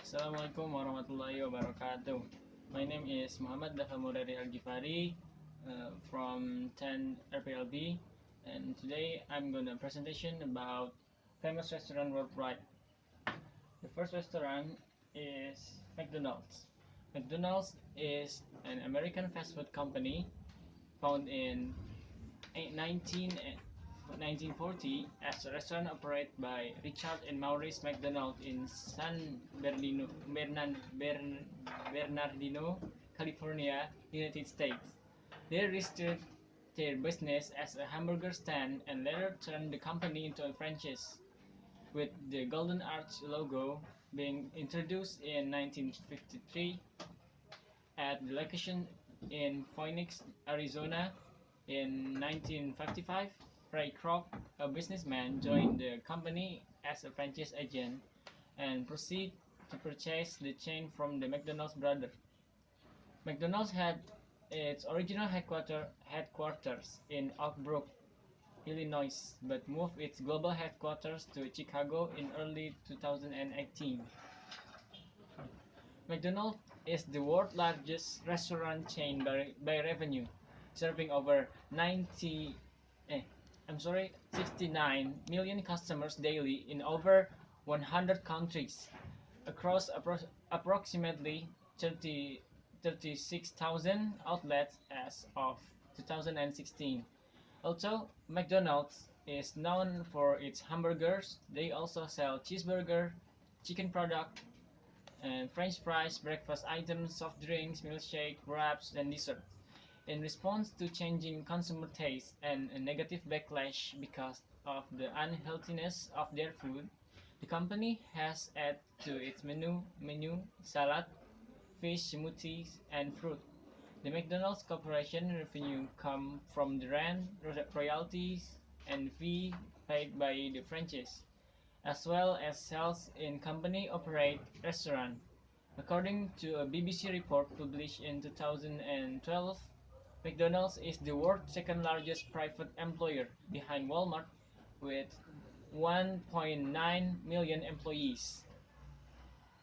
Assalamualaikum warahmatullahi wabarakatuh. My name is Muhammad Daffa Moreri from 10 RPL B, and today I'm gonna presentation about famous restaurant worldwide. The first restaurant is McDonald's. McDonald's is an American fast food company founded in 1940 as a restaurant operated by Richard and Maurice McDonald in Bernardino, California, United States. They restarted their business as a hamburger stand and later turned the company into a franchise, with the Golden Arch logo being introduced in 1953 at the location in Phoenix, Arizona. In 1955, Ray Kroc, a businessman, joined the company as a franchise agent and proceeded to purchase the chain from the McDonald's brothers. McDonald's had its original headquarters in Oak Brook, Illinois, but moved its global headquarters to Chicago in early 2018. McDonald's is the world's largest restaurant chain by revenue, serving over 69 million customers daily in over 100 countries, across approximately 36,000 outlets as of 2016. Although McDonald's is known for its hamburgers, they also sell cheeseburger, chicken product, and French fries, breakfast items, soft drinks, milkshake, wraps, and desserts. In response to changing consumer tastes and a negative backlash because of the unhealthiness of their food, the company has added to its menu salad, fish, smoothies, and fruit. The McDonald's Corporation revenue come from the rent, royalties, and fee paid by the franchise, as well as sales in company-operated restaurants. According to a BBC report published in 2012, McDonald's is the world's second-largest private employer, behind Walmart, with 1.9 million employees,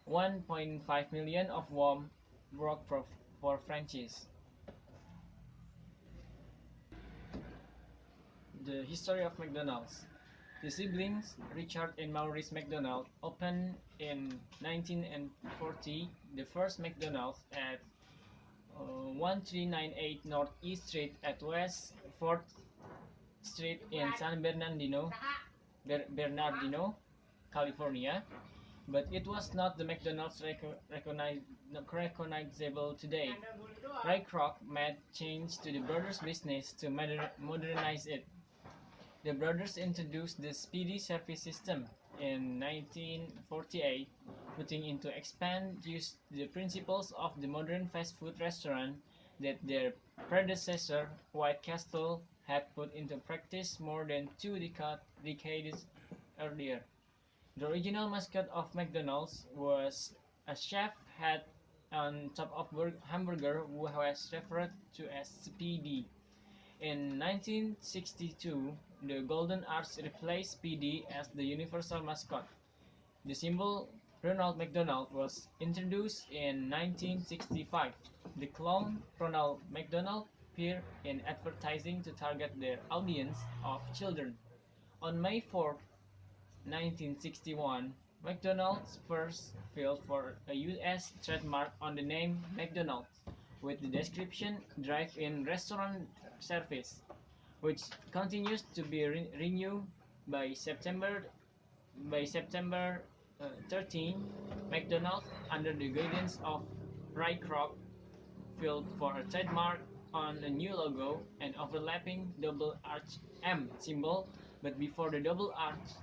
1.5 million of whom work for franchise. The history of McDonald's. The siblings, Richard and Maurice McDonald, opened in 1940 the first McDonald's at 1398 North East Street at West 4th Street in San Bernardino, California, but it was not the McDonald's recognizable today. Ray Kroc made change to the brothers' business to modernize it. The brothers introduced the Speedy Service System in 1948, putting into expand use the principles of the modern fast food restaurant that their predecessor, White Castle, had put into practice more than two decades earlier. The original mascot of McDonald's was a chef head on top of hamburger who was referred to as Speedy. In 1962, the Golden Arch replaced Speedy as the universal mascot. The symbol Ronald McDonald was introduced in 1965. The clown Ronald McDonald appeared in advertising to target their audience of children. On May 4, 1961, McDonald's first filed for a U.S. trademark on the name McDonald's, with the description drive-in restaurant service, which continues to be renewed by September 13. McDonald's, under the guidance of Ray Kroc, filed for a trademark on a new logo and overlapping double arch M symbol, but before the double arch,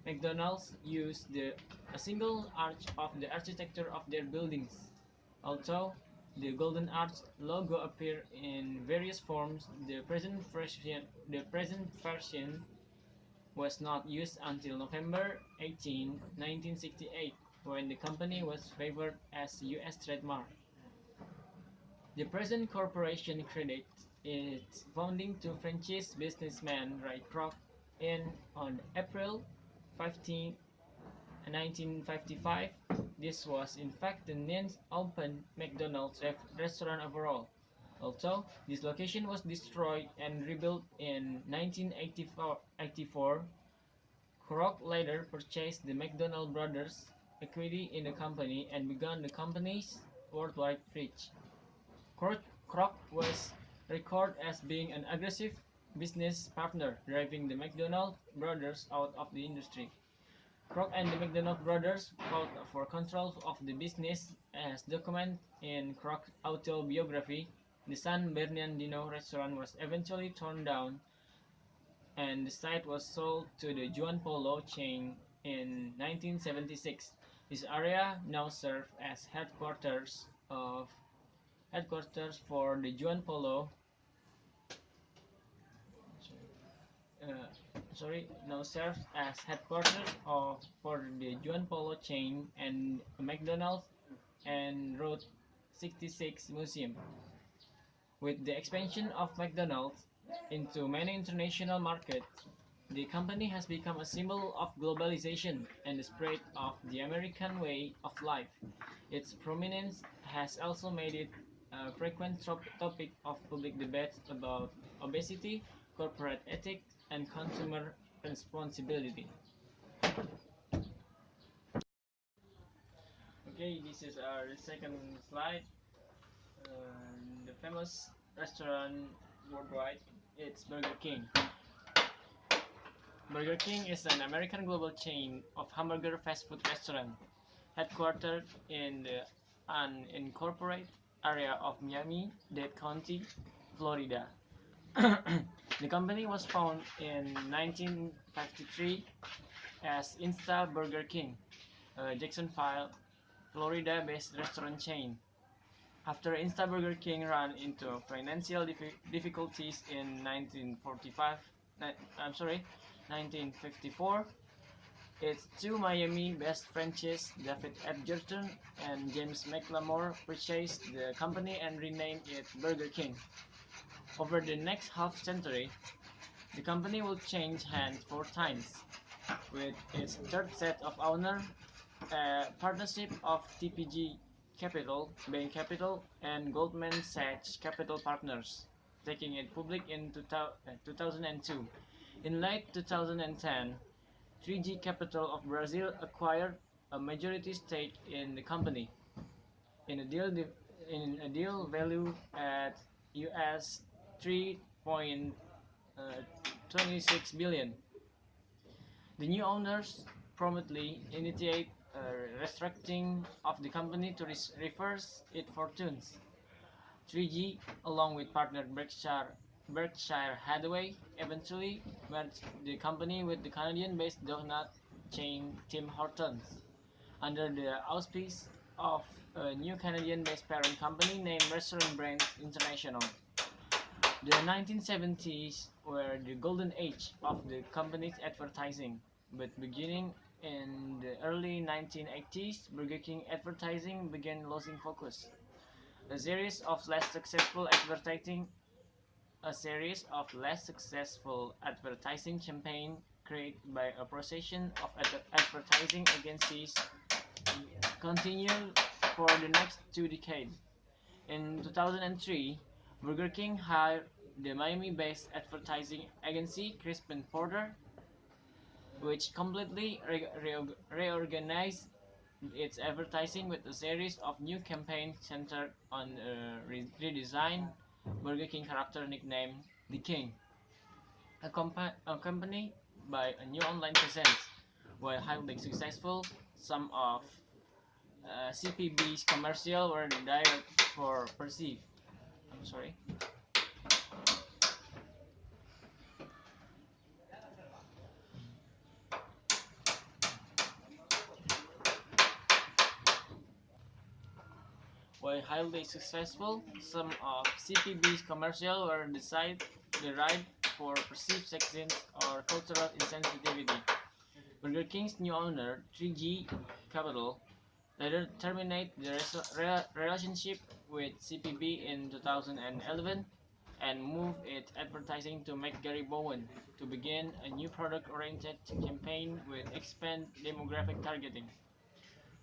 McDonald's used a single arch of the architecture of their buildings. Although the Golden Arch logo appeared in various forms, the present version was not used until November 18, 1968, when the company was favored as U.S. trademark. The present corporation credits its founding to franchise businessman Ray Kroc on April 15, 1955. this was in fact the ninth open McDonald's restaurant overall. Although this location was destroyed and rebuilt in 1984, Kroc later purchased the McDonald brothers' equity in the company and began the company's worldwide reach. Kroc was recorded as being an aggressive business partner, driving the McDonald brothers out of the industry. Kroc and the McDonald brothers fought for control of the business, as documented in Kroc's autobiography. The San Bernardino restaurant was eventually torn down, and the site was sold to the Juan Polo chain in 1976. This area now serves as headquarters for the Juan Polo. Now serves as headquarters for the Juan Polo chain and McDonald's and Route 66 Museum. With the expansion of McDonald's into many international markets, the company has become a symbol of globalization and the spread of the American way of life. Its prominence has also made it a frequent topic of public debate about obesity, corporate ethics, and consumer responsibility. Okay, this is our second slide. The famous restaurant worldwide, it's Burger King. Burger King is an American global chain of hamburger fast food restaurants, headquartered in the unincorporated area of Miami-Dade County, Florida. The company was founded in 1953 as Insta Burger King, a Jacksonville, Florida-based restaurant chain. After Insta Burger King ran into financial difficulties in 1954, its two Miami-based franchises, David Edgerton and James McLamore, purchased the company and renamed it Burger King. Over the next half-century, the company will change hands 4 times, with its third set of owners, a partnership of TPG Capital, Bain Capital, and Goldman Sachs Capital Partners, taking it public in 2002. In late 2010, 3G Capital of Brazil acquired a majority stake in the company in a deal valued at US 3.26 billion. The new owners promptly initiate a restructuring of the company to reverse its fortunes. 3G, along with partner Berkshire Hathaway, eventually merged the company with the Canadian-based donut chain Tim Hortons, under the auspices of a new Canadian-based parent company named Restaurant Brands International. The 1970s were the golden age of the company's advertising, but beginning in the early 1980s, Burger King advertising began losing focus. A series of less successful advertising campaigns created by a procession of advertising agencies continued for the next 2 decades. In 2003, Burger King hired the Miami-based advertising agency Crispin Porter, which completely reorganized its advertising with a series of new campaigns centered on a redesigned Burger King character nicknamed The King, accompanied by a new online presence. While highly successful, some of CPB's commercials were direct for perceived. I'm sorry. While highly successful, some of CPB's commercials were derived for perceived sexism or cultural insensitivity. Burger King's new owner, 3G Capital, later terminated the relationship with CPB in 2011 and moved its advertising to McGarry Bowen to begin a new product-oriented campaign with expanded demographic targeting.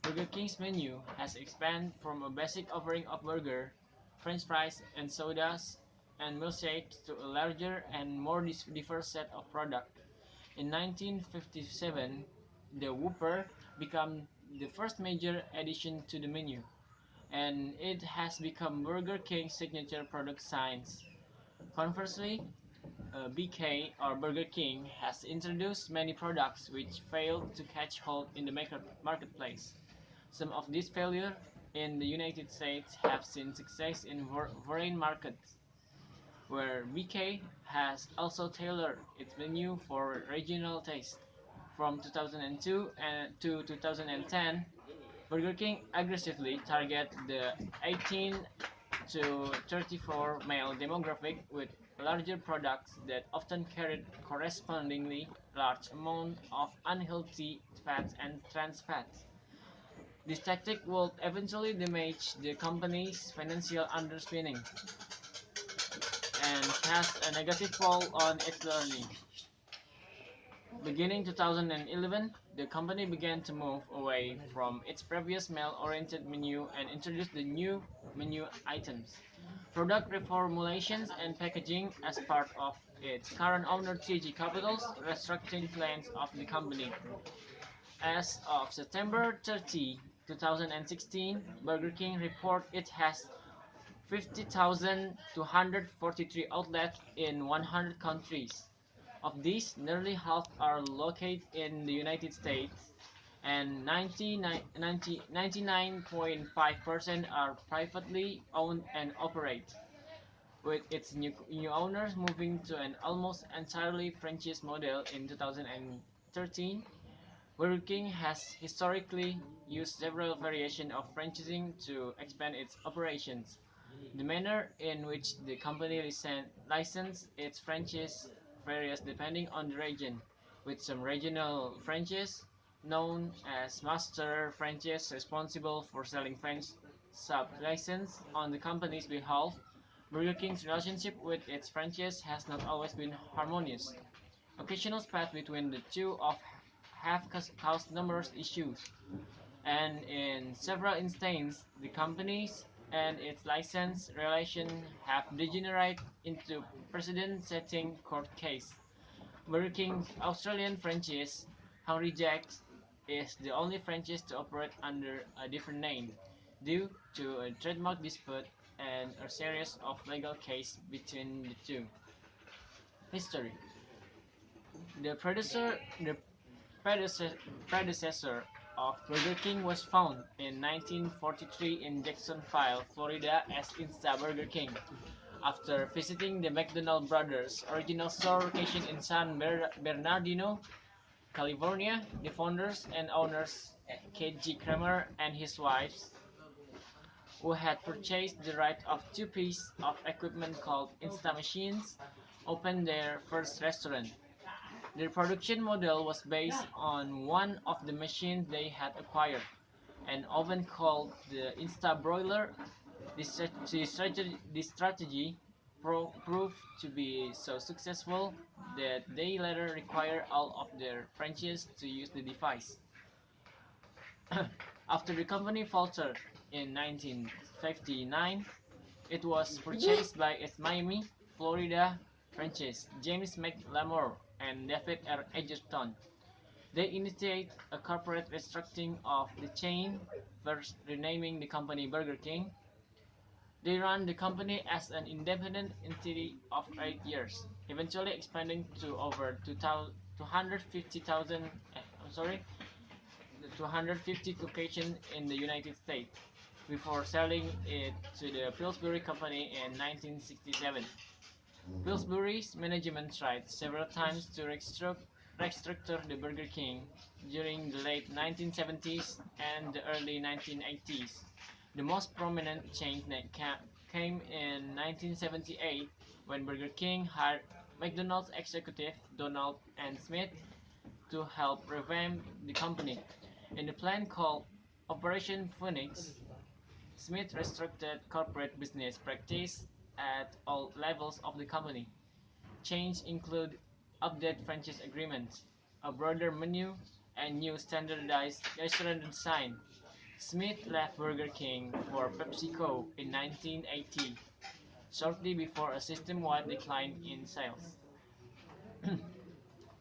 Burger King's menu has expanded from a basic offering of burger, french fries, and sodas and milkshakes to a larger and more diverse set of products. In 1957, the Whopper became the first major addition to the menu, and it has become Burger King's signature product signs. Conversely, BK or Burger King has introduced many products which failed to catch hold in the marketplace. Some of these failures in the United States have seen success in foreign markets, where BK has also tailored its menu for regional taste. From 2002 to 2010, Burger King aggressively targeted the 18 to 34 male demographic with larger products that often carried correspondingly large amount of unhealthy fats and trans fats. This tactic would eventually damage the company's financial underspinning and cast a negative toll on its earnings. Beginning 2011, the company began to move away from its previous male-oriented menu and introduced the new menu items, product reformulations, and packaging as part of its current owner TG Capital's restructuring plans of the company. As of September 30, 2016, Burger King report it has 50,243 outlets in 100 countries. Of these, nearly half are located in the United States, and 99.5% are privately owned and operated, with its new owners moving to an almost entirely franchise model in 2013. Burger King has historically used several variations of franchising to expand its operations. The manner in which the company licenses its franchise varies depending on the region, with some regional franchises known as master franchise responsible for selling French sub-license on the company's behalf. Burger King's relationship with its franchise has not always been harmonious. Occasional spat between the two of have caused numerous issues, and in several instances, the companies and its license relation have degenerated into precedent-setting court case. Burger King's Australian franchise, Hungry Jack's, is the only franchise to operate under a different name, due to a trademark dispute and a series of legal cases between the two. History: The predecessor of Burger King was found in 1943 in Jacksonville, Florida as Insta Burger King. After visiting the McDonald brothers' original store location in San Bernardino, California, the founders and owners, Kate G. Kramer and his wives, who had purchased the right of two pieces of equipment called Insta machines, opened their first restaurant. Their production model was based on one of the machines they had acquired, an oven called the Insta Broiler. This strategy proved to be so successful that they later required all of their franchisees to use the device. After the company faltered in 1959, it was purchased by its Miami, Florida franchise, James McLamore and David R. Edgerton. They initiated a corporate restructuring of the chain, first renaming the company Burger King. They ran the company as an independent entity of 8 years, eventually expanding to over 250,000, 250 locations in the United States, before selling it to the Pillsbury Company in 1967. Pillsbury's management tried several times to restructure the Burger King during the late 1970s and the early 1980s. The most prominent change came in 1978 when Burger King hired McDonald's executive Donald N. Smith to help revamp the company. In the plan called Operation Phoenix, Smith restructured corporate business practice at all levels of the company. Changes include updated franchise agreements, a broader menu, and new standardized restaurant design. Smith left Burger King for PepsiCo in 1980, shortly before a system-wide decline in sales.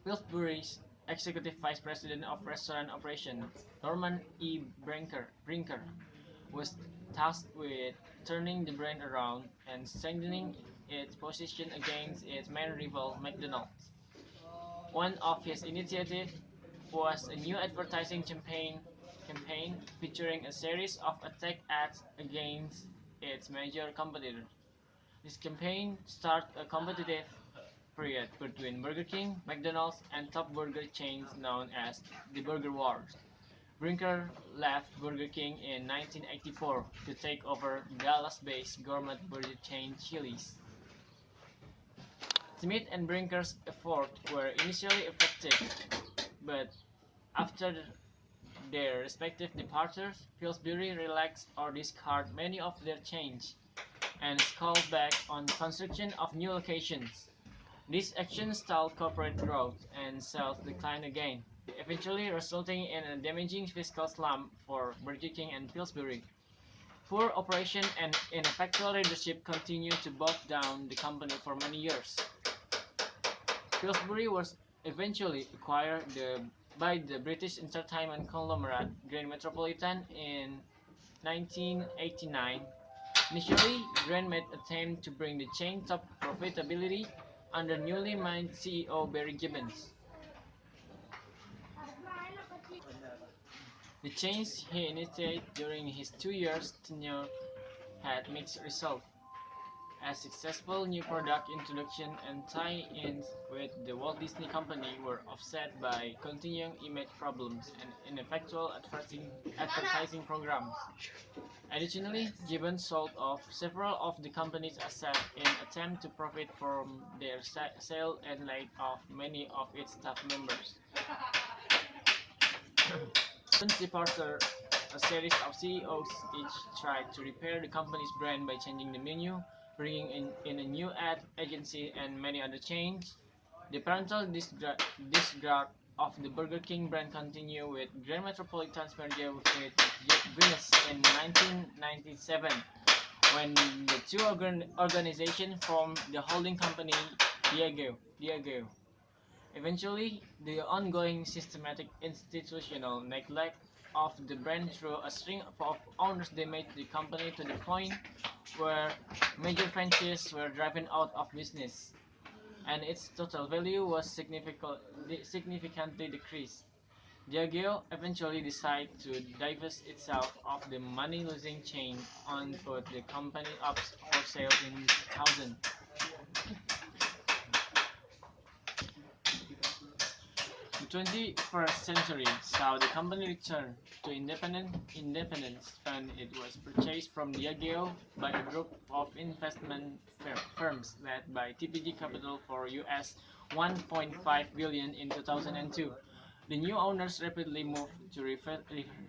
Pillsbury's Executive Vice President of Restaurant Operations, Norman E. Brinker, was tasked with turning the brand around and strengthening its position against its main rival, McDonald's. One of his initiatives was a new advertising campaign featuring a series of attack ads against its major competitors. This campaign started a competitive period between Burger King, McDonald's, and top burger chains known as the Burger Wars. Brinker left Burger King in 1984 to take over Dallas-based gourmet burger chain Chili's. Smith and Brinker's efforts were initially effective, but after their respective departures, Pillsbury relaxed or discarded many of their change and scaled back on the construction of new locations. This action stalled corporate growth and sales decline again, eventually resulting in a damaging fiscal slump for Burger King and Pillsbury. Poor operation and ineffectual leadership continued to bog down the company for many years. Pillsbury was eventually acquired by the British entertainment conglomerate Grand Metropolitan in 1989. Initially, Grand made attempt to bring the chain top profitability under newly minted CEO Barry Gibbons. The change he initiated during his 2 years tenure had mixed results, as successful new product introduction and tie-ins with the Walt Disney Company were offset by continuing image problems and ineffectual advertising programs. Additionally, Gibbons sold off several of the company's assets in attempt to profit from their sale and laid off many of its staff members. Since departure, a series of CEOs each tried to repair the company's brand by changing the menu, bringing in a new ad agency, and many other changes. The parental disregard of the Burger King brand continued with Grand Metropolitan's merger with Guinness in 1997, when the two organizations formed the holding company Diageo. Eventually, the ongoing systematic institutional neglect of the brand through a string of owners damaged the company to the point where major franchises were driven out of business, and its total value was significantly decreased. Diageo eventually decided to divest itself of the money-losing chain and put the company up for sale in 2000. The 21st century saw the company return to independence when it was purchased from Diageo by a group of investment firms led by TPG Capital for US $1.5 billion in 2002. The new owners rapidly moved to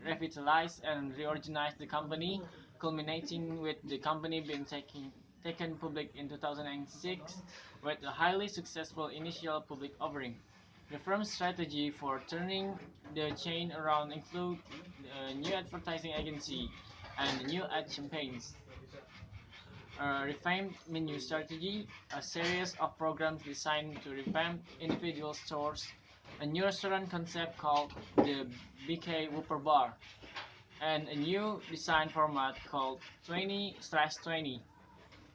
revitalize and reorganize the company, culminating with the company being taken public in 2006 with a highly successful initial public offering. The firm's strategy for turning the chain around include a new advertising agency and new ad campaigns, a refined menu strategy, a series of programs designed to revamp individual stores, a new restaurant concept called the BK Whopper Bar, and a new design format called 20/20.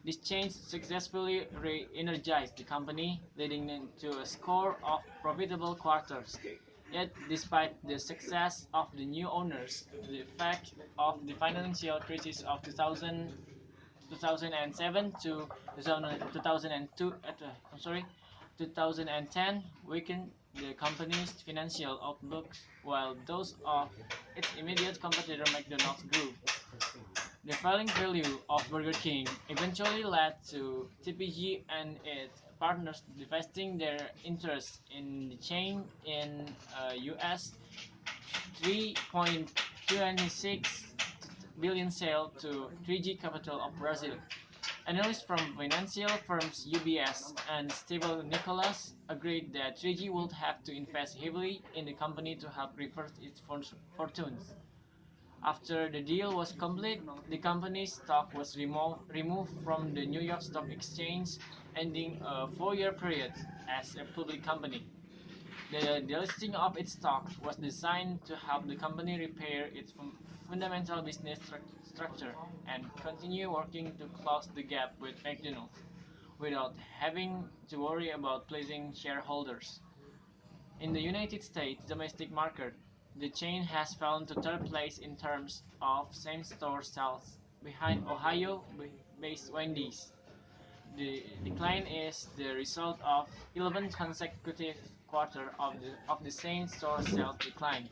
This change successfully re-energized the company, leading to a score of profitable quarters. Yet, despite the success of the new owners, the effect of the financial crisis of 2007 to 2010 weakened the company's financial outlook, while those of its immediate competitor McDonald's grew. The falling value of Burger King eventually led to TPG and its partners divesting their interest in the chain in US $3.26 billion sale to 3G Capital of Brazil. Analysts from financial firms UBS and Stifel Nicolaus agreed that 3G would have to invest heavily in the company to help reverse its fortunes. After the deal was complete, the company's stock was removed from the New York Stock Exchange, ending a 4-year period as a public company. The delisting of its stock was designed to help the company repair its fundamental business structure and continue working to close the gap with McDonald's without having to worry about pleasing shareholders. In the United States domestic market, the chain has fallen to third place in terms of same-store sales, behind Ohio-based Wendy's. The decline is the result of 11 consecutive quarters of the same-store sales decline.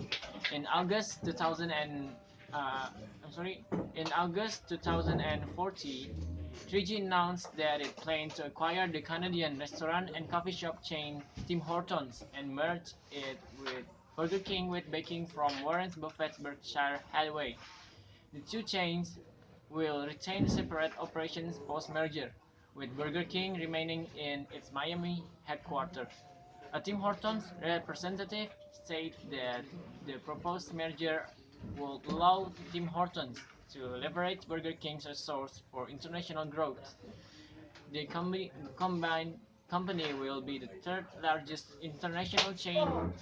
In August 2000 and I'm sorry, in August 2014, 3G announced that it planned to acquire the Canadian restaurant and coffee shop chain Tim Hortons and merge it with Burger King with backing from Warren Buffett's Berkshire Hathaway. The two chains will retain separate operations post-merger, with Burger King remaining in its Miami headquarters. A Tim Hortons representative said that the proposed merger would allow Tim Hortons to leverage Burger King's resources for international growth. The combined company will be the third largest international chain of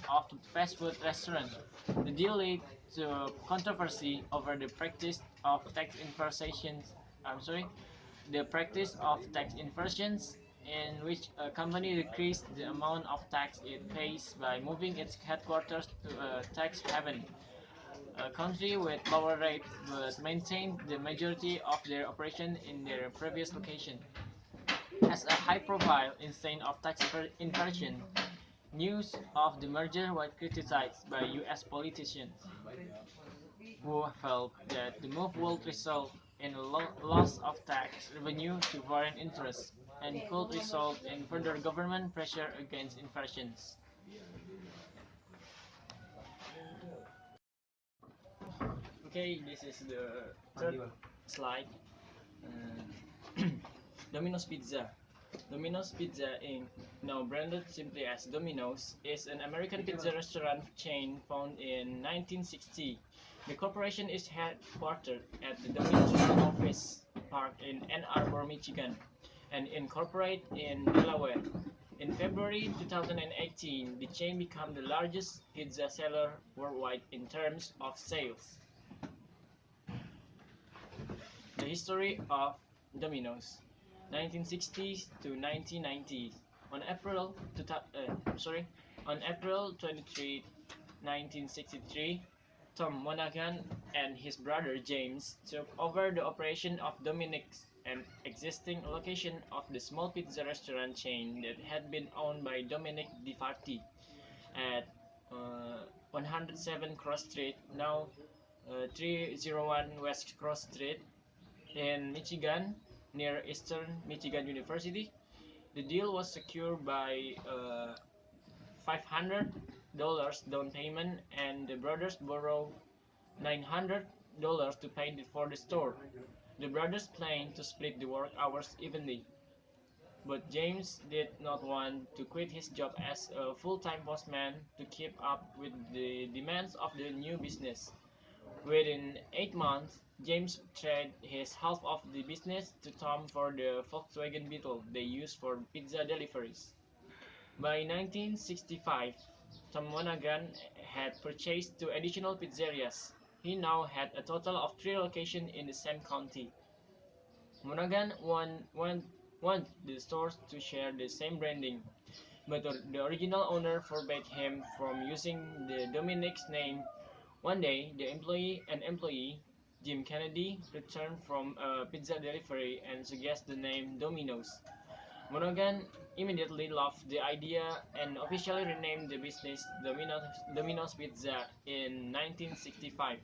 fast food restaurants. The deal led to controversy over the practice of tax inversions. I'm sorry, the practice of tax inversions, in which a company decreased the amount of tax it pays by moving its headquarters to a tax haven. A country with lower rate but maintained the majority of their operation in their previous location. As a high-profile instance of tax inversion, news of the merger was criticized by U.S. politicians, who felt that the move would result in a loss of tax revenue to foreign interests and could result in further government pressure against inversions. Okay, this is the third slide. Uh, Domino's Pizza. Domino's Pizza Inc., now branded simply as Domino's, is an American pizza restaurant chain founded in 1960. The corporation is headquartered at the Domino's office park in Ann Arbor, Michigan, and incorporated in Delaware. In February 2018, the chain became the largest pizza seller worldwide in terms of sales. The history of Domino's, 1960s to 1990s. On April, on April 23, 1963, Tom Monaghan and his brother James took over the operation of Dominick's, an existing location of the small pizza restaurant chain that had been owned by Dominick DeFarty at 107 Cross Street, now 301 West Cross Street, in Michigan, near Eastern Michigan University. The deal was secured by $500 down payment, and the brothers borrowed $900 to pay for the store. The brothers planned to split the work hours evenly, but James did not want to quit his job as a full-time postman to keep up with the demands of the new business. Within 8 months, James traded his half of the business to Tom for the Volkswagen Beetle they used for pizza deliveries. By 1965, Tom Monaghan had purchased 2 additional pizzerias. He now had a total of 3 locations in the same county. Monaghan wanted the stores to share the same branding, but the original owner forbade him from using the Dominick's name. One day, an employee, Jim Kennedy, returned from a pizza delivery and suggested the name Domino's. Monaghan immediately loved the idea and officially renamed the business Domino's Pizza in 1965.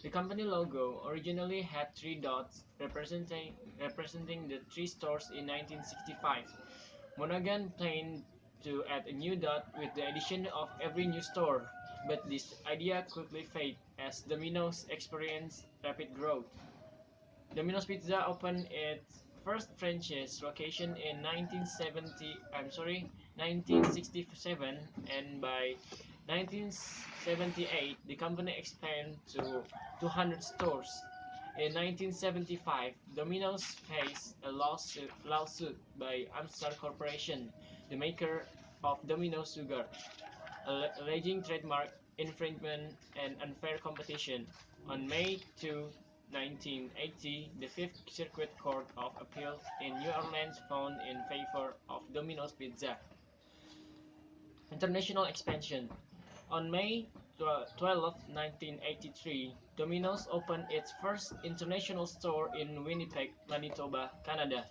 The company logo originally had 3 dots representing the 3 stores in 1965. Monaghan planned to add a new dot with the addition of every new store, but this idea quickly faded as Domino's experienced rapid growth. Domino's Pizza opened its first franchise location in 1967, and by 1978, the company expanded to 200 stores. In 1975, Domino's faced a lawsuit by Amstar Corporation, the maker of Domino's Sugar, alleging trademark infringement and unfair competition. On May 2, 1980, the Fifth Circuit Court of Appeal in New Orleans found in favor of Domino's Pizza. International expansion. On May 12, 1983, Domino's opened its first international store in Winnipeg, Manitoba, Canada.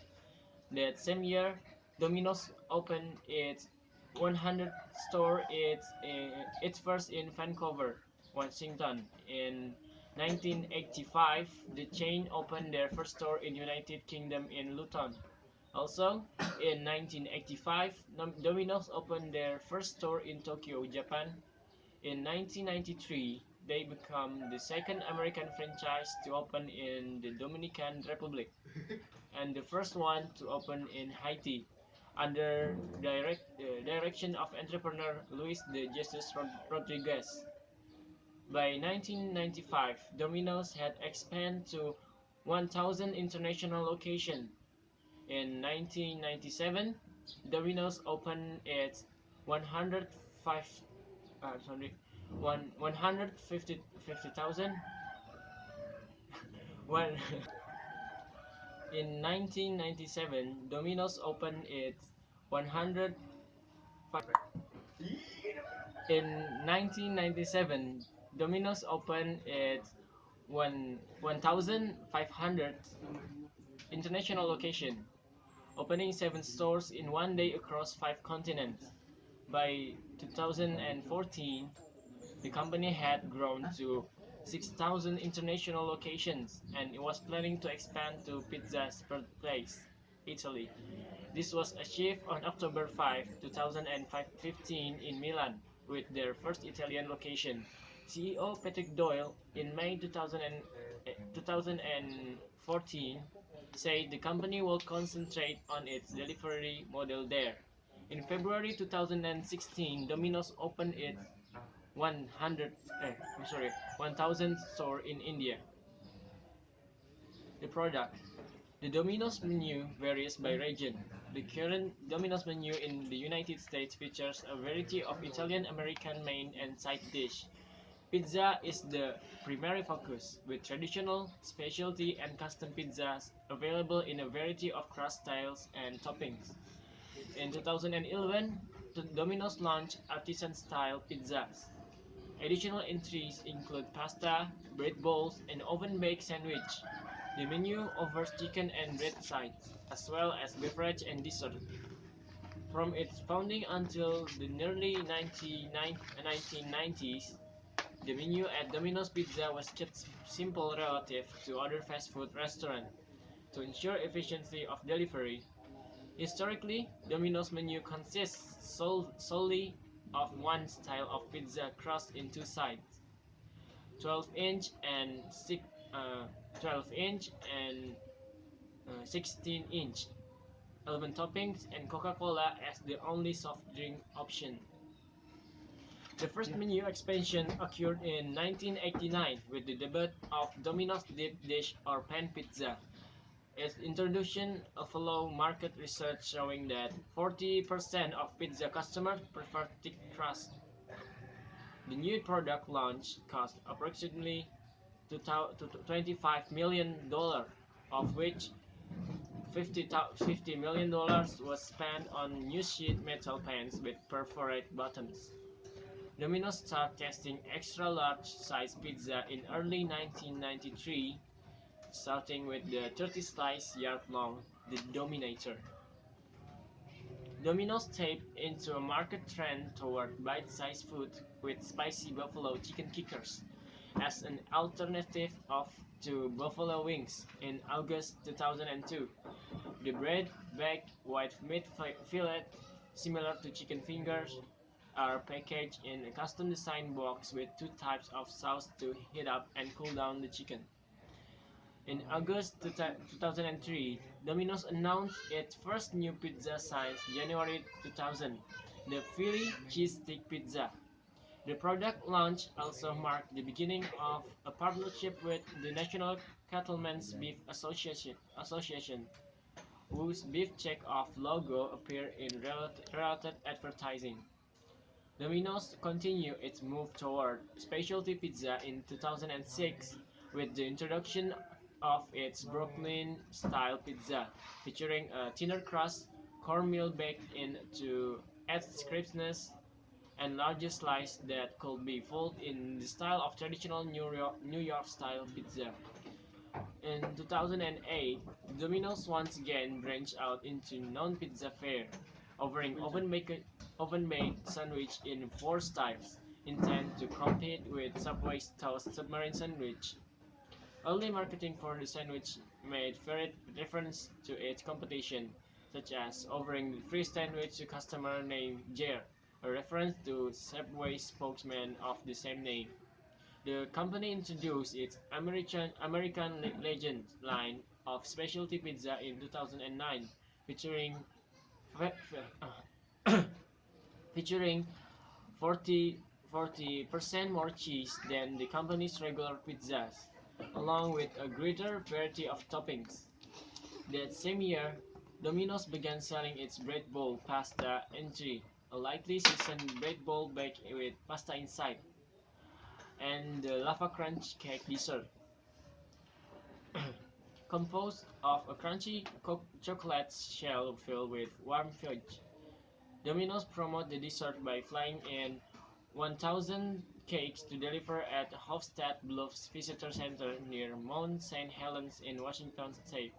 That same year, Domino's opened its 100th store, its first in Vancouver, Washington. In 1985, the chain opened their first store in United Kingdom in Luton. Also, in 1985, Domino's opened their first store in Tokyo, Japan. In 1993, they became the second American franchise to open in the Dominican Republic and the first one to open in Haiti under direction of entrepreneur Luis de Jesus Rodriguez. By 1995, Domino's had expanded to 1,000 international locations. In 1997, Domino's opened its 105, sorry, 150,000 one. In 1997, Domino's opened its 100 in 1997, Domino's opened its 1,500 international location, opening 7 stores in one day across 5 continents. By 2014, the company had grown to 6,000 international locations and it was planning to expand to pizza's birthplace, Italy. This was achieved on October 5, 2015 in Milan with their first Italian location. CEO Patrick Doyle in May 2014 said the company will concentrate on its delivery model there. In February 2016, Domino's opened its 1,000th store in India. The product. The Domino's menu varies by region. The current Domino's menu in the United States features a variety of Italian American main and side dish. Pizza is the primary focus, with traditional, specialty, and custom pizzas available in a variety of crust styles and toppings. In 2011, Domino's launched artisan-style pizzas. Additional entries include pasta, bread bowls, and oven-baked sandwich. The menu offers chicken and bread sides, as well as beverage and dessert. From its founding until the nearly 1990s, the menu at Domino's Pizza was kept simple relative to other fast food restaurants to ensure efficiency of delivery. Historically, Domino's menu consists solely of one style of pizza crust in two sides, 12-inch and 12-inch and 16-inch, 11 toppings, and Coca-Cola as the only soft drink option. The first menu expansion occurred in 1989 with the debut of Domino's Deep Dish or Pan Pizza. Its introduction followed market research showing that 40% of pizza customers prefer thick crust. The new product launch cost approximately $25 million, of which $50 million was spent on new sheet metal pans with perforated bottoms. Domino's started testing extra large size pizza in early 1993, starting with the 30-slice yard-long, the Dominator. Domino's tapped into a market trend toward bite-sized food with spicy buffalo chicken kickers as an alternative to buffalo wings. In August 2002, the bread-baked white meat fillet, similar to chicken fingers, are packaged in a custom-designed box with 2 types of sauce to heat up and cool down the chicken. In August 2003, Domino's announced its first new pizza since January 2000, the Philly Cheesesteak Pizza. The product launch also marked the beginning of a partnership with the National Cattlemen's Beef Association, whose beef check-off logo appeared in related advertising. Domino's continued its move toward specialty pizza in 2006 with the introduction of its Brooklyn-style pizza, featuring a thinner crust, cornmeal baked in to add crispness, and larger slice that could be folded in the style of traditional New York style pizza. In 2008, Domino's once again branched out into non-pizza fare, offering oven-made sandwich in four styles, intended to compete with Subway's Toast Submarine sandwich. Early marketing for the sandwich made varied reference to its competition, such as offering the free sandwich to customer named Jer, a reference to Subway's spokesman of the same name. The company introduced its American Legend line of specialty pizza in 2009, featuring featuring 40% more cheese than the company's regular pizzas, along with a greater variety of toppings. That same year, Domino's began selling its bread bowl pasta entry, a lightly seasoned bread bowl baked with pasta inside, and the lava crunch cake dessert, composed of a crunchy chocolate shell filled with warm fudge. Domino's promote the dessert by flying in 1,000 cakes to deliver at Hofstad Bluffs Visitor Center near Mount St. Helens in Washington State.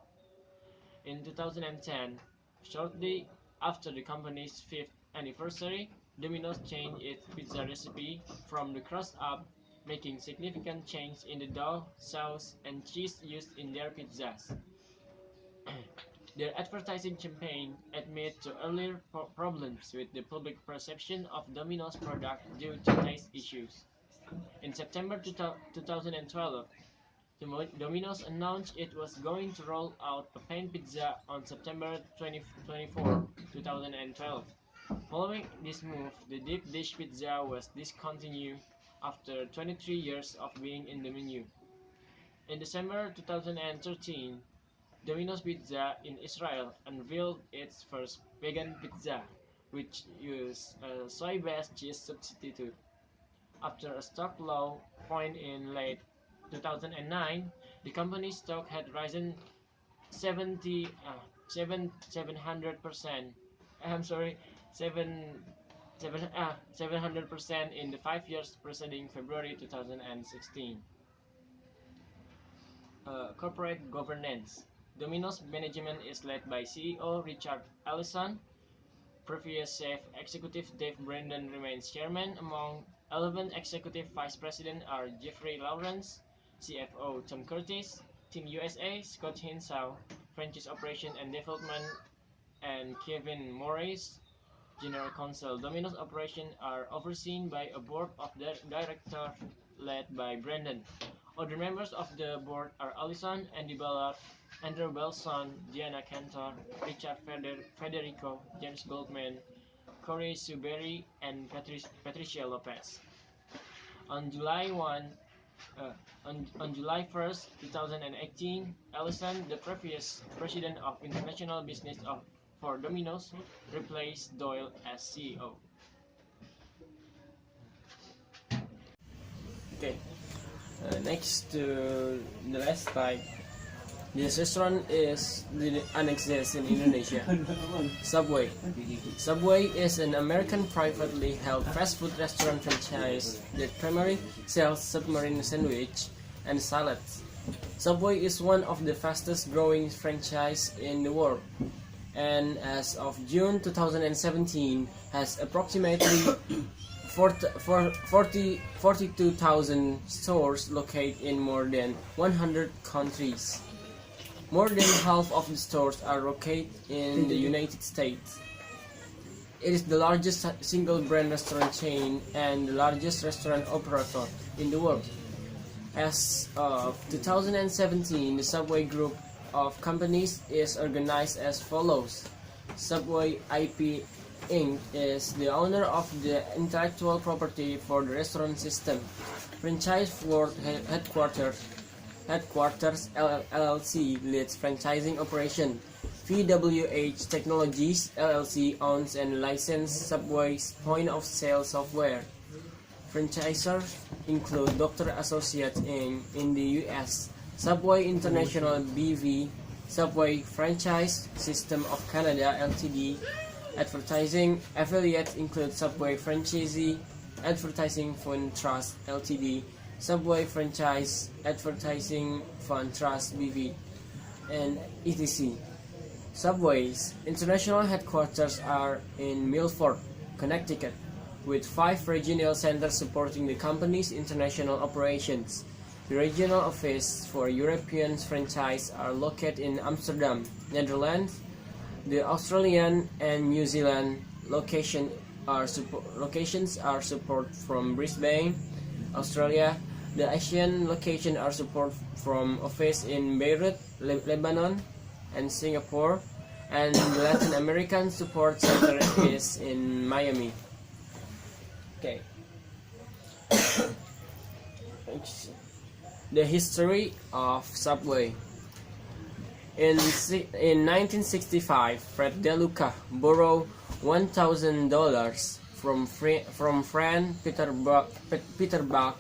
In 2010, shortly after the company's fifth anniversary, Domino's changed its pizza recipe from the crust up, making significant change in the dough, sauce, and cheese used in their pizzas. Their advertising campaign admitted to earlier problems with the public perception of Domino's product due to taste issues. In September 2012, Domino's announced it was going to roll out a pan pizza on September 24, 2012. Following this move, the deep dish pizza was discontinued after 23 years of being in the menu. In December 2013, Domino's Pizza in Israel unveiled its first vegan pizza, which used a soy-based cheese substitute. After a stock low point in late 2009, the company's stock had risen 700%. I'm sorry, 700% in the 5 years preceding February 2016. Corporate governance. Domino's management is led by CEO Richard Allison. Previous chief executive Dave Brandon remains chairman. Among 11 executive vice presidents are Jeffrey Lawrence, CFO Tom Curtis, Team USA Scott Hinshaw, franchise operation and development, and Kevin Morris, general counsel. Domino's operations are overseen by a board of directors led by Brandon. Other members of the board are Allison, Andy Ballard, Andrew Belson, Diana Cantor, Richard Federico, James Goldman, Corey Suberry, and Patricia Lopez. On July 1, on July 1st, 2018, Allison, the previous president of international business for Domino's, replaced Doyle as CEO. Okay, next to the last type. This restaurant is unexist in Indonesia. Subway. Subway is an American privately held fast food restaurant franchise that primarily sells submarine sandwich and salads. Subway is one of the fastest growing franchises in the world, and as of June 2017 has approximately 42,000 stores located in more than 100 countries. More than half of the stores are located in the United States. It is the largest single-brand restaurant chain and the largest restaurant operator in the world. As of 2017, the Subway Group of companies is organized as follows: Subway IP Inc. is the owner of the intellectual property for the restaurant system. Franchise World Headquarters LLC leads franchising operation. VWH Technologies LLC owns and licenses Subway's point-of-sale software. Franchisors include Dr. Associates Inc. in the U.S., Subway International BV, Subway Franchise System of Canada Ltd. Advertising affiliates include Subway Franchisee Advertising Fund Trust Ltd., Subway Franchise Advertising Fund Trust BV, and etc. Subway's international headquarters are in Milford, Connecticut, with 5 regional centers supporting the company's international operations. The regional office for European franchise are located in Amsterdam, Netherlands. The Australian and New Zealand locations are support from Brisbane, Australia. The Asian location are support from office in Beirut, Lebanon, and Singapore, and the Latin American support center is in Miami. Okay. The history of Subway. In 1965, Fred DeLuca borrowed $1,000 from friend Peter Buck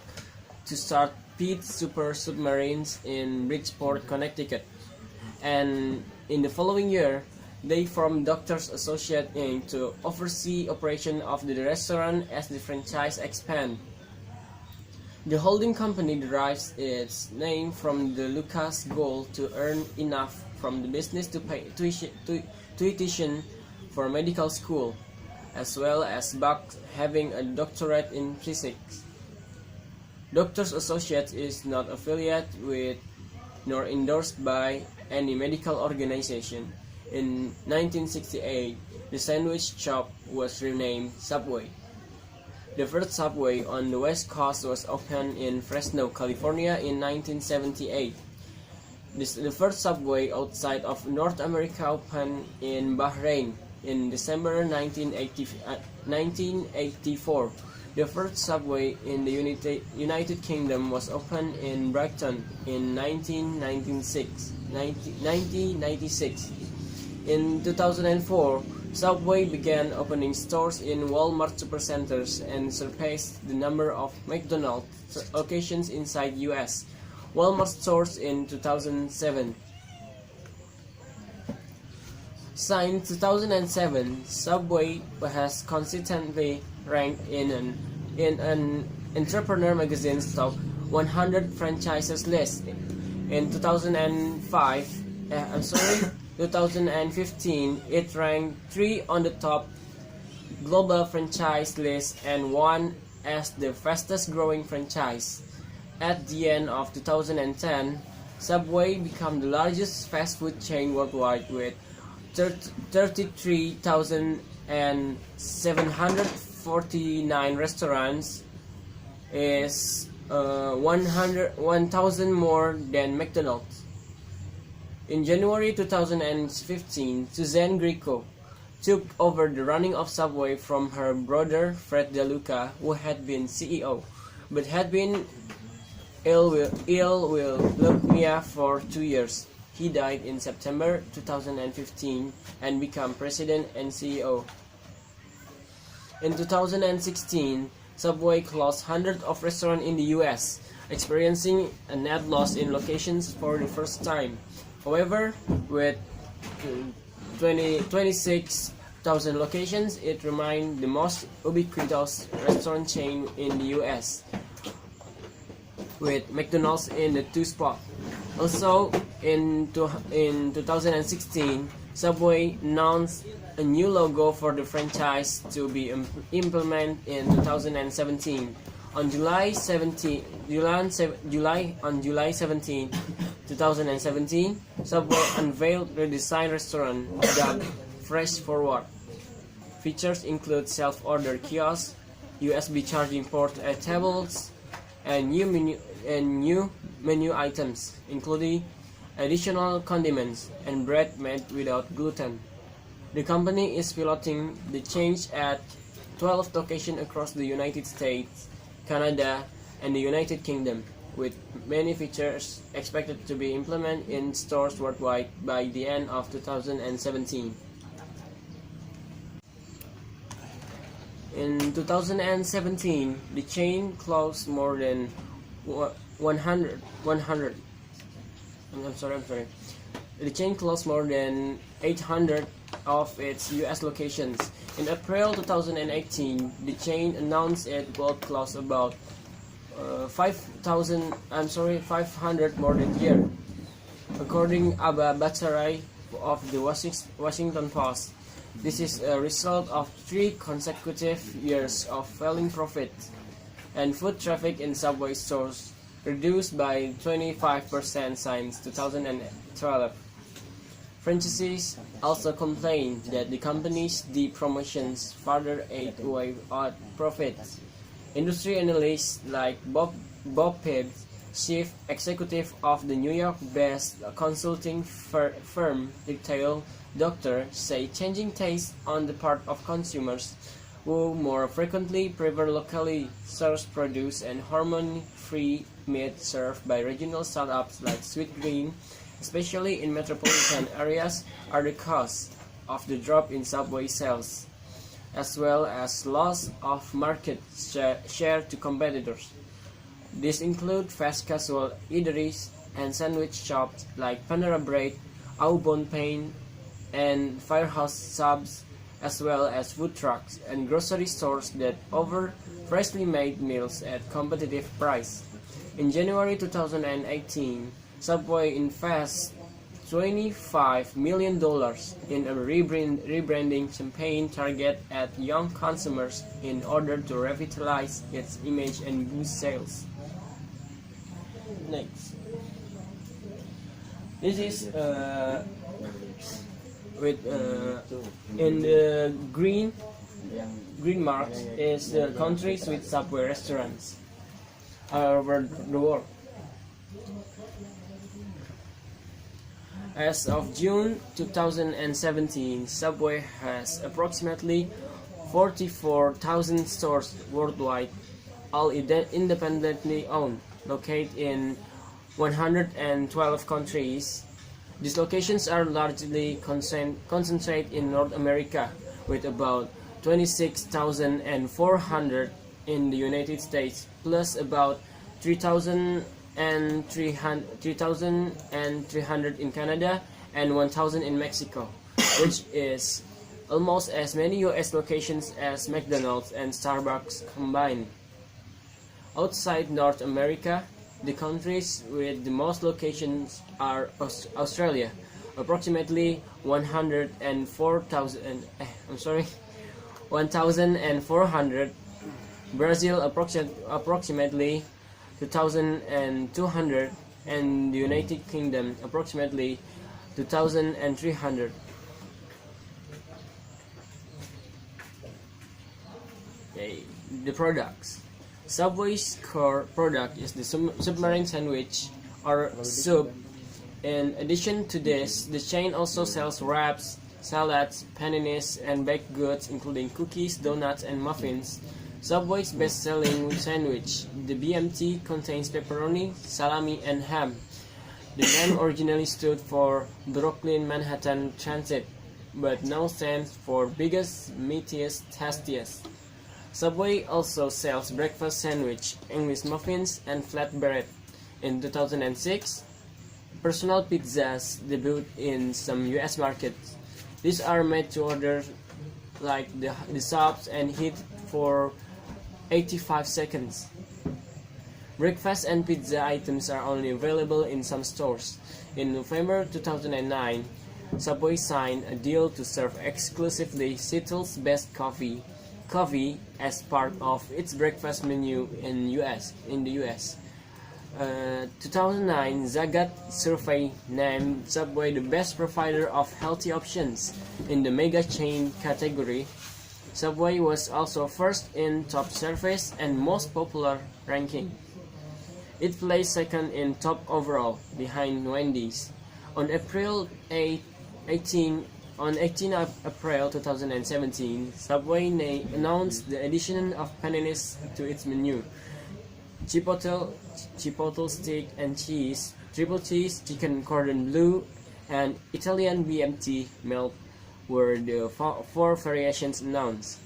to start Pete Super Submarines in Bridgeport, Connecticut. And in the following year, they formed Doctors Associates Inc. to oversee operation of the restaurant as the franchise expand. The holding company derives its name from the Lucas' goal to earn enough from the business to pay tuition for medical school, as well as Buck having a doctorate in physics. Doctors Associates is not affiliated with nor endorsed by any medical organization. In 1968, the sandwich shop was renamed Subway. The first Subway on the West Coast was opened in Fresno, California in 1978. The first Subway outside of North America opened in Bahrain in December 1984. The first Subway in the United Kingdom was opened in Brighton in 1996. In 2004, Subway began opening stores in Walmart supercenters and surpassed the number of McDonald's locations inside U.S. Walmart stores in 2007. Since 2007, Subway has consistently ranked in an Entrepreneur Magazine's top 100 franchises list. In 2015, it ranked 3 on the top global franchise list and 1 as the fastest growing franchise. At the end of 2010, Subway became the largest fast food chain worldwide with 33,749 restaurants, is 1,000 more than McDonald's. In January 2015, Suzanne Greco took over the running of Subway from her brother Fred DeLuca, who had been CEO, but had been ill with leukemia for 2 years. He died in September 2015 and became president and CEO. In 2016, Subway closed hundreds of restaurants in the U.S., experiencing a net loss in locations for the first time. However, with 26,000 locations, it remained the most ubiquitous restaurant chain in the U.S., with McDonald's in the 2 spot. Also, in 2016, Subway announced a new logo for the franchise to be implemented in 2017. On July 17, 2017, Subway unveiled the design restaurant dubbed Fresh Forward. Features include self-order kiosks, USB charging port at tables, and new menu items, including additional condiments and bread made without gluten. The company is piloting the change at 12 locations across the United States, Canada, and the United Kingdom, with many features expected to be implemented in stores worldwide by the end of 2017. In 2017, the chain closed more than 100. I'm sorry. The chain closed more than 800 of its U.S. locations. In April 2018, the chain announced it would close about 500 more than year. According Abba Bhattarai of the Washington Post, this is a result of 3 consecutive years of falling profit, and foot traffic in Subway stores reduced by 25% since 2012. Franchisees also complained that the company's deep promotions further ate away at profits. Industry analysts like Bob Pibbs, chief executive of the New York-based consulting firm Retail Doctor, say changing tastes on the part of consumers who more frequently prefer locally sourced produce and hormone-free meat served by regional startups like Sweetgreen, especially in metropolitan areas, are the cause of the drop in Subway sales, as well as loss of market share to competitors. These include fast casual eateries and sandwich shops like Panera Bread, Au Bon Pain, and Firehouse Subs, as well as food trucks and grocery stores that offer freshly made meals at competitive price. In January 2018, Subway invested $25 million in a rebranding campaign targeted at young consumers in order to revitalize its image and boost sales. Next, this is in the green marks is the countries with Subway restaurants all over the world. As of June 2017, Subway has approximately 44,000 stores worldwide, all independently owned, located in 112 countries. These locations are largely concentrated in North America, with about 26,400 in the United States, plus about 3,300 in Canada and 1,000 in Mexico, which is almost as many US locations as McDonald's and Starbucks combined. Outside North America, the countries with the most locations are Australia, approximately 1,400, Brazil approximately 2,200, and the United Kingdom approximately 2,300. Okay, the products. Subway's core product is the submarine sandwich or soup. In addition to this, the chain also sells wraps, salads, paninis, and baked goods including cookies, donuts, and muffins. Subway's best-selling sandwich, the BMT, contains pepperoni, salami, and ham. The name originally stood for Brooklyn Manhattan Transit, but now stands for biggest, meatiest, tastiest. Subway also sells breakfast sandwich, English muffins, and flatbread. In 2006, personal pizzas debuted in some US markets. These are made to order like the subs and heat for 85 seconds. Breakfast and pizza items are only available in some stores. In November 2009, Subway signed a deal to serve exclusively Seattle's best coffee as part of its breakfast menu in the US. 2009 Zagat survey named Subway the best provider of healthy options in the mega chain category. Subway was also first in top service and most popular ranking. It placed second in top overall, behind Wendy's. On April 18 On 18 April 2017, Subway announced the addition of paninis to its menu. Chipotle steak and cheese, triple cheese, chicken cordon bleu, and Italian BMT melt were the four variations announced.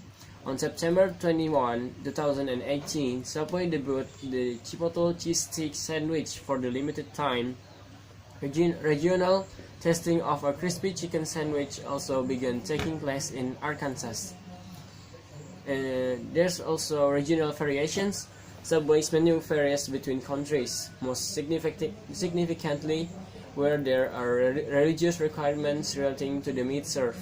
On September 21, 2018, Subway debuted the Chipotle cheese stick sandwich for the limited time. Regional testing of a crispy chicken sandwich also began taking place in Arkansas. There's also regional variations. Subway's menu varies between countries, most significantly where there are religious requirements relating to the meat served.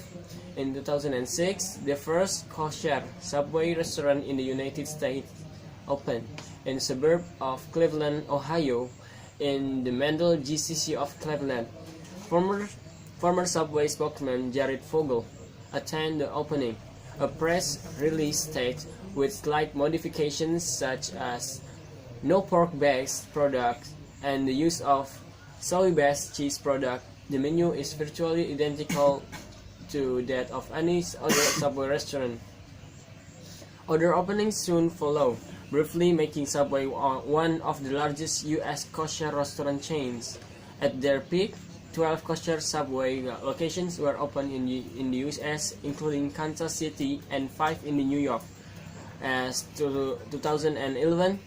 In 2006, the first kosher Subway restaurant in the United States opened in the suburb of Cleveland, Ohio, in the Mendel GCC of Cleveland. Former Subway spokesman Jared Fogle attended the opening. A press release states, with slight modifications such as no pork-based products and the use of soy-based cheese product, the menu is virtually identical to that of any other Subway restaurant. Other openings soon follow, briefly making Subway one of the largest U.S. kosher restaurant chains. At their peak, 12 kosher Subway locations were opened in the U.S., including Kansas City, and 5 in New York. As to 2011,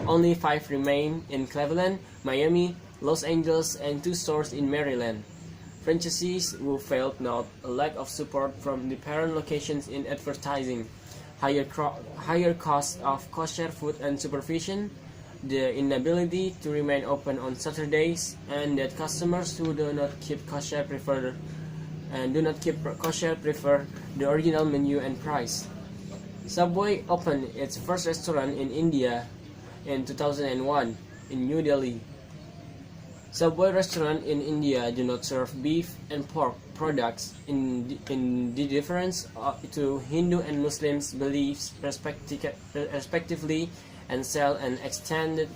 only 5 remain in Cleveland, Miami, Los Angeles, and 2 stores in Maryland. Franchisees who failed note a lack of support from the parent locations in advertising, higher cost of kosher food and supervision, the inability to remain open on Saturdays, and that customers who do not keep kosher prefer the original menu and price. Subway opened its first restaurant in India in 2001 in New Delhi. Subway restaurants in India do not serve beef and pork products in the difference to Hindu and Muslims' beliefs respectively, and sell an extended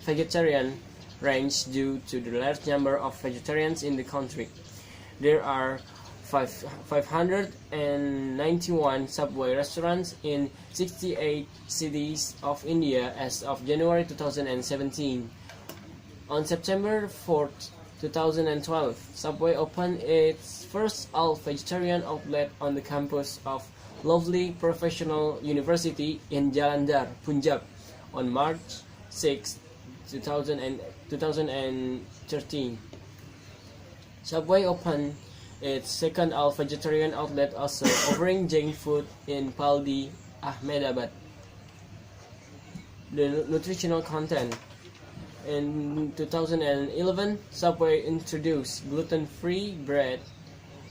vegetarian range due to the large number of vegetarians in the country. There are 591 Subway restaurants in 68 cities of India as of January 2017. On September 4, 2012, Subway opened its first all-vegetarian outlet on the campus of Lovely Professional University in Jalandhar, Punjab, on March 6, 2013. Subway opened its second all-vegetarian outlet also, offering Jain food in Paldi, Ahmedabad. The nutritional content. In 2011, Subway introduced gluten-free bread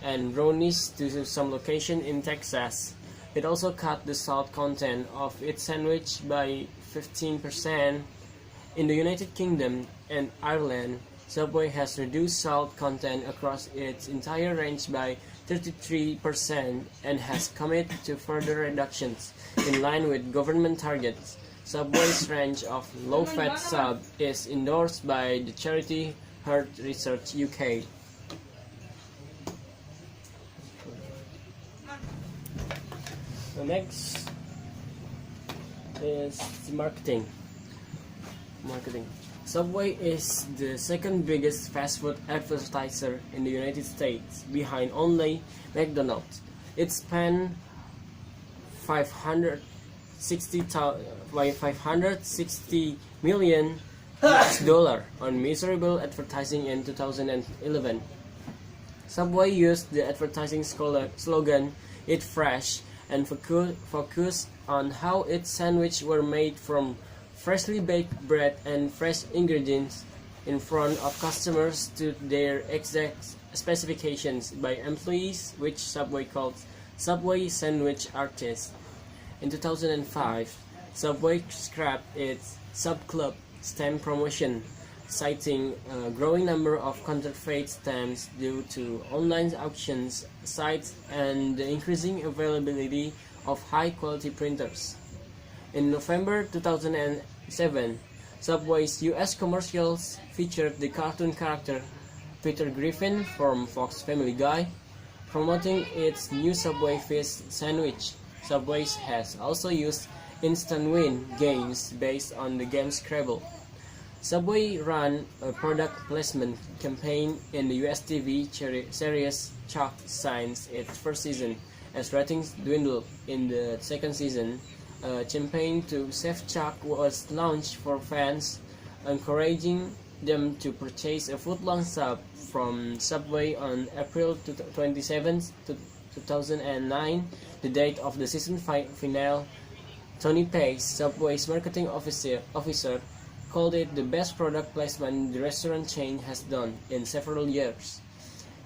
and brownies to some locations in Texas. It also cut the salt content of its sandwich by 15%. In the United Kingdom and Ireland, Subway has reduced salt content across its entire range by 33% and has committed to further reductions in line with government targets. Subway's range of low-fat sub is endorsed by the charity Heart Research UK. The next is marketing. Subway is the second biggest fast food advertiser in the United States, behind only McDonald's. It spent $560 million on miserable advertising in 2011. Subway used the advertising slogan "Eat Fresh" and focused on how its sandwiches were made from freshly baked bread and fresh ingredients in front of customers to their exact specifications by employees, which Subway called Subway Sandwich Artists. In 2005, Subway scrapped its Sub Club stamp promotion, citing a growing number of counterfeit stamps due to online auctions sites and the increasing availability of high-quality printers. In November 2007, Subway's U.S. commercials featured the cartoon character Peter Griffin from Fox Family Guy. promoting its new Subway fish sandwich. Subway has also used instant win games based on the game Scrabble. Subway ran a product placement campaign in the US TV series Chuck since its first season. As ratings dwindled in the second season, a campaign to save Chuck was launched for fans, encouraging them to purchase a foot-long sub from Subway on April 27, 2009, the date of the season finale. Tony Pace, Subway's marketing officer, called it the best product placement the restaurant chain has done in several years.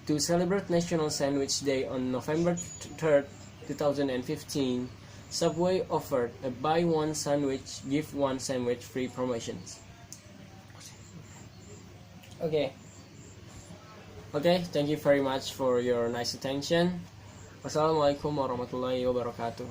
To celebrate National Sandwich Day on November 3, 2015, Subway offered a buy one sandwich, give one sandwich free promotions. Okay, thank you very much for your nice attention. Wassalamualaikum warahmatullahi wabarakatuh.